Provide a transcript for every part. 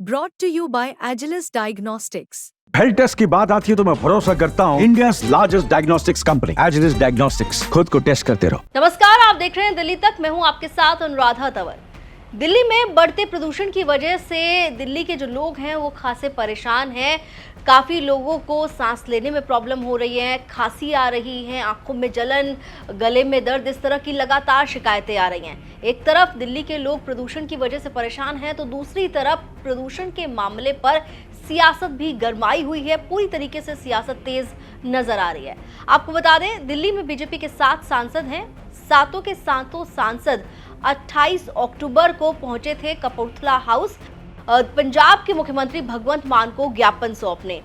Brought to you by Agilus Diagnostics. Health test की बात आती है तो मैं भरोसा करता हूँ India's largest diagnostics company Agilus Diagnostics. खुद को टेस्ट करते रहो। नमस्कार, आप देख रहे हैं दिल्ली तक। मैं हूं आपके साथ अनुराधा तंवर। दिल्ली में बढ़ते प्रदूषण की वजह से दिल्ली के जो लोग हैं वो खासे परेशान हैं। काफ़ी लोगों को सांस लेने में प्रॉब्लम हो रही है, खांसी आ रही है, आंखों में जलन, गले में दर्द, इस तरह की लगातार शिकायतें आ रही हैं। एक तरफ दिल्ली के लोग प्रदूषण की वजह से परेशान हैं तो दूसरी तरफ प्रदूषण के मामले पर सियासत भी गरमाई हुई है। पूरी तरीके से सियासत तेज नजर आ रही है। आपको बता दें, दिल्ली में बीजेपी के 7 सांसद हैं। सातों के सातों सांसद 28 अक्टूबर को पहुंचे थे कपूरथला हाउस पंजाब के मुख्यमंत्री भगवंत मान को ज्ञापन सौंपने।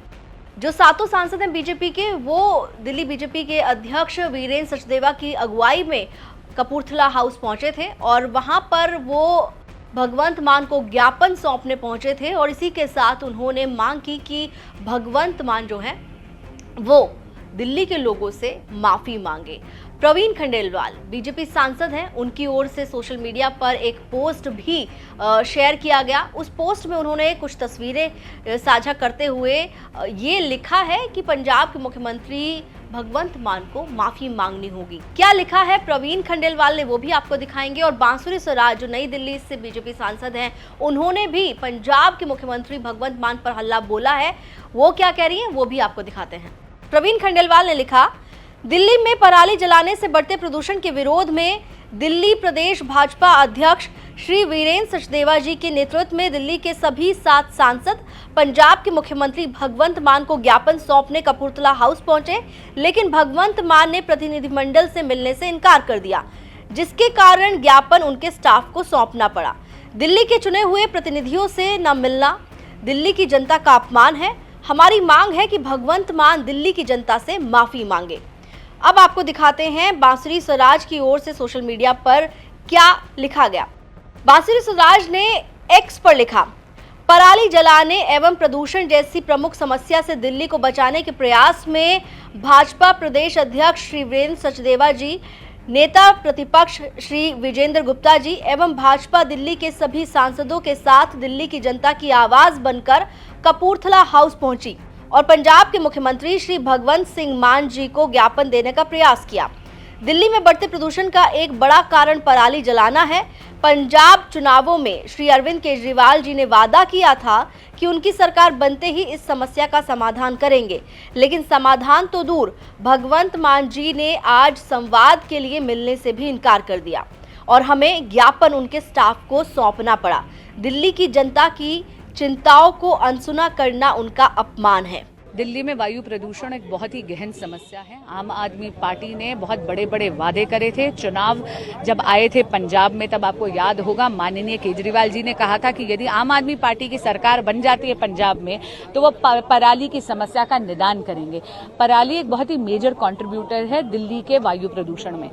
जो सातों सांसद हैं बीजेपी के, वो दिल्ली बीजेपी के अध्यक्ष वीरेंद्र सचदेवा की अगुवाई में कपूरथला हाउस पहुंचे थे और वहां पर वो भगवंत मान को ज्ञापन सौंपने पहुंचे थे और इसी के साथ उन्होंने मांग की कि भगवंत मान जो है वो दिल्ली के लोगों से माफी मांगे। प्रवीण खंडेलवाल बीजेपी सांसद हैं, उनकी ओर से सोशल मीडिया पर एक पोस्ट भी शेयर किया गया। उस पोस्ट में उन्होंने कुछ तस्वीरें साझा करते हुए ये लिखा है कि पंजाब के मुख्यमंत्री भगवंत मान को माफी मांगनी होगी। क्या लिखा है प्रवीण खंडेलवाल ने वो भी आपको दिखाएंगे। और बांसुरी स्वराज जो नई दिल्ली से बीजेपी सांसद हैं, उन्होंने भी पंजाब के मुख्यमंत्री भगवंत मान पर हल्ला बोला है। वो क्या कह रही हैं वो भी आपको दिखाते हैं। प्रवीण खंडेलवाल ने लिखा, दिल्ली में पराली जलाने से बढ़ते प्रदूषण के विरोध में दिल्ली प्रदेश भाजपा अध्यक्ष श्री वीरेंद्र सचदेवा जी के नेतृत्व में दिल्ली के सभी 7 सांसद पंजाब के मुख्यमंत्री भगवंत मान को ज्ञापन सौंपने कपूरथला हाउस पहुंचे, लेकिन भगवंत मान ने प्रतिनिधिमंडल से मिलने से इनकार कर दिया, जिसके कारण ज्ञापन उनके स्टाफ को सौंपना पड़ा। दिल्ली के चुने हुए प्रतिनिधियों से न मिलना दिल्ली की जनता का अपमान है। हमारी मांग है कि भगवंत मान दिल्ली की जनता से माफी मांगे। अब आपको दिखाते हैं बांसुरी स्वराज की ओर से सोशल मीडिया पर क्या लिखा गया। बांसुरी स्वराज ने एक्स पर लिखा, पराली जलाने एवं प्रदूषण जैसी प्रमुख समस्या से दिल्ली को बचाने के प्रयास में भाजपा प्रदेश अध्यक्ष श्री वीरेंद्र सचदेवा जी, नेता प्रतिपक्ष श्री विजेंद्र गुप्ता जी एवं भाजपा दिल्ली के सभी सांसदों के साथ दिल्ली की जनता की आवाज बनकर कपूरथला हाउस पहुंची और पंजाब के मुख्यमंत्री श्री भगवंत सिंह मान जी को ज्ञापन देने का प्रयास किया। दिल्ली में बढ़ते प्रदूषण का एक बड़ा कारण पराली जलाना है। पंजाब चुनावों में श्री अरविंद केजरीवाल जी ने वादा किया था कि उनकी सरकार बनते ही इस समस्या का समाधान करेंगे, लेकिन समाधान तो दूर, भगवंत मान जी ने आज संवाद के लिए मिलने से भी इनकार कर दिया और हमें ज्ञापन उनके स्टाफ को सौंपना पड़ा। दिल्ली की जनता की चिंताओं को अनसुना करना उनका अपमान है। दिल्ली में वायु प्रदूषण एक बहुत ही गहन समस्या है। आम आदमी पार्टी ने बहुत बड़े बड़े वादे करे थे। चुनाव जब आए थे पंजाब में, तब आपको याद होगा माननीय केजरीवाल जी ने कहा था कि यदि आम आदमी पार्टी की सरकार बन जाती है पंजाब में तो वो पराली की समस्या का निदान करेंगे। पराली एक बहुत ही मेजर कंट्रीब्यूटर है दिल्ली के वायु प्रदूषण में,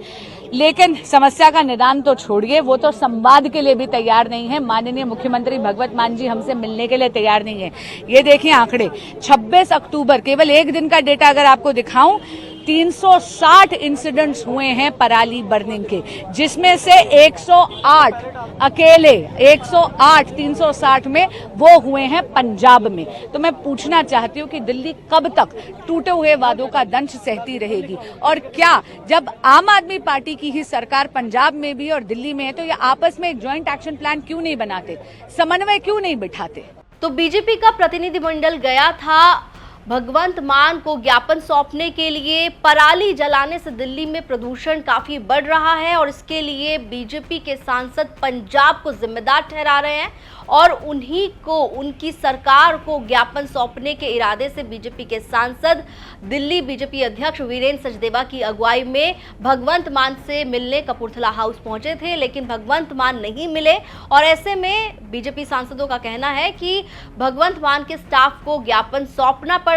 लेकिन समस्या का निदान तो छोड़िए, वो तो संवाद के लिए भी तैयार नहीं है। माननीय मुख्यमंत्री भगवंत मान जी हमसे मिलने के लिए तैयार नहीं है। ये देखिए आंकड़े, 26 अक्टूबर, केवल एक दिन का डेटा अगर आपको दिखाऊं, 360 इंसिडेंट्स हुए हैं पराली बर्निंग के, जिसमें से 108 अकेले 108 360 में वो हुए हैं पंजाब में। तो मैं पूछना चाहती हूँ कि दिल्ली कब तक टूटे हुए वादों का दंश सहती रहेगी? और क्या जब आम आदमी पार्टी की ही सरकार पंजाब में भी और दिल्ली में है तो ये आपस में एक ज्वाइंट एक्शन प्लान क्यों नहीं बनाते, समन्वय क्यों नहीं बिठाते? तो बीजेपी का प्रतिनिधिमंडल गया था भगवंत मान को ज्ञापन सौंपने के लिए। पराली जलाने से दिल्ली में प्रदूषण काफी बढ़ रहा है और इसके लिए बीजेपी के सांसद पंजाब को जिम्मेदार ठहरा रहे हैं और उन्हीं को, उनकी सरकार को ज्ञापन सौंपने के इरादे से बीजेपी के सांसद दिल्ली बीजेपी अध्यक्ष वीरेंद्र सचदेवा की अगुवाई में भगवंत मान से मिलने कपूरथला हाउस पहुंचे थे, लेकिन भगवंत मान नहीं मिले और ऐसे में बीजेपी सांसदों का कहना है कि भगवंत मान के स्टाफ को ज्ञापन सौंपना पड़ा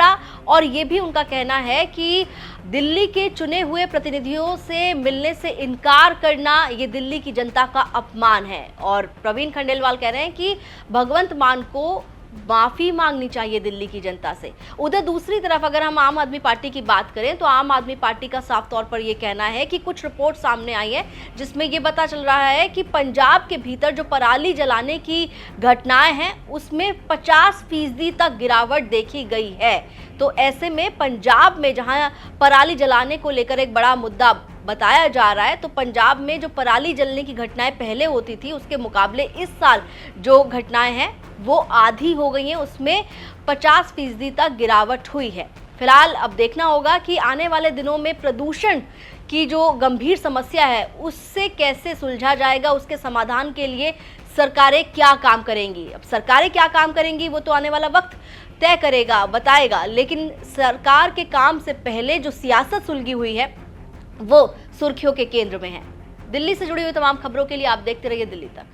और ये भी उनका कहना है कि दिल्ली के चुने हुए प्रतिनिधियों से मिलने से इनकार करना ये दिल्ली की जनता का अपमान है। और प्रवीण खंडेलवाल कह रहे हैं कि भगवंत मान को माफी मांगनी चाहिए दिल्ली की जनता से। उधर दूसरी तरफ अगर हम आम आदमी पार्टी की बात करें तो आम आदमी पार्टी का साफ तौर पर यह कहना है कि कुछ रिपोर्ट सामने आई है जिसमें यह पता चल रहा है कि पंजाब के भीतर जो पराली जलाने की घटनाएं हैं उसमें 50% तक गिरावट देखी गई है। तो ऐसे में पंजाब में जहां पराली जलाने को लेकर एक बड़ा मुद्दा बताया जा रहा है, तो पंजाब में जो पराली जलने की घटनाएं पहले होती थी उसके मुकाबले इस साल जो घटनाएं हैं वो आधी हो गई हैं, उसमें 50% तक गिरावट हुई है। फिलहाल अब देखना होगा कि आने वाले दिनों में प्रदूषण की जो गंभीर समस्या है उससे कैसे सुलझा जाएगा, उसके समाधान के लिए सरकारें क्या काम करेंगी। अब सरकारें क्या काम करेंगी वो तो आने वाला वक्त तय करेगा, बताएगा, लेकिन सरकार के काम से पहले जो सियासत सुलगी हुई है वो सुर्खियों के केंद्र में है। दिल्ली से जुड़ी हुई तमाम खबरों के लिए आप देखते रहिए दिल्ली तक।